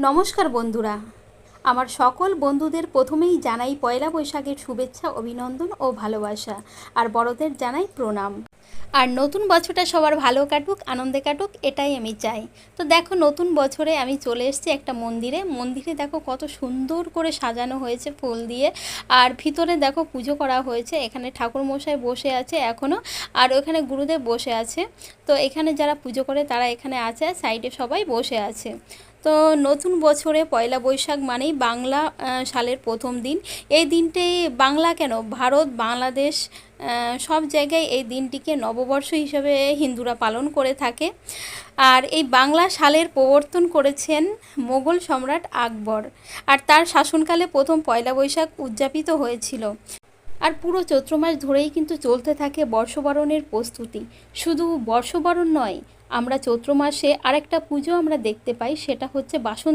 নমস্কার বন্ধুরা, আমার সকল বন্ধুদের প্রথমেই জানাই পয়লা বৈশাখের শুভেচ্ছা, অভিনন্দন ও ভালোবাসা। আর বড়দের জানাই প্রণাম। আর নতুন বছরটা সবার ভালো কাটুক, আনন্দে কাটুক, এটাই আমি চাই। তো দেখো, নতুন বছরে আমি চলে এসেছি একটা মন্দিরে দেখো কত সুন্দর করে সাজানো হয়েছে ফুল দিয়ে। আর ভিতরে দেখো পুজো করা হয়েছে, এখানে ঠাকুরমশাই বসে আছে এখনও, আর ওখানে গুরুদেব বসে আছে। তো এখানে যারা পুজো করে তারা এখানে আছে, সাইডে সবাই বসে আছে। তো নতুন বছরে পয়লা বৈশাখ মানেই বাংলা সালের প্রথম দিন। এই দিনটি বাংলা কেন, ভারত, বাংলাদেশ, সব জায়গায় এই দিনটিকে নববর্ষ হিসেবে হিন্দুরা পালন করে থাকে। আর এই বাংলা সালের প্রবর্তন করেছেন মোগল সম্রাট আকবর, আর তার শাসনকালে প্রথম পয়লা বৈশাখ উদযাপিত হয়েছিল। আর পুরো চৈত্র মাস ধরেই কিন্তু চলতে থাকে বর্ষবরণের প্রস্তুতি। শুধু বর্ষবরণ নয়, আমরা চৈত্র মাসে আরেকটা পুজো আমরা দেখতে পাই, সেটা হচ্ছে বাসন্তী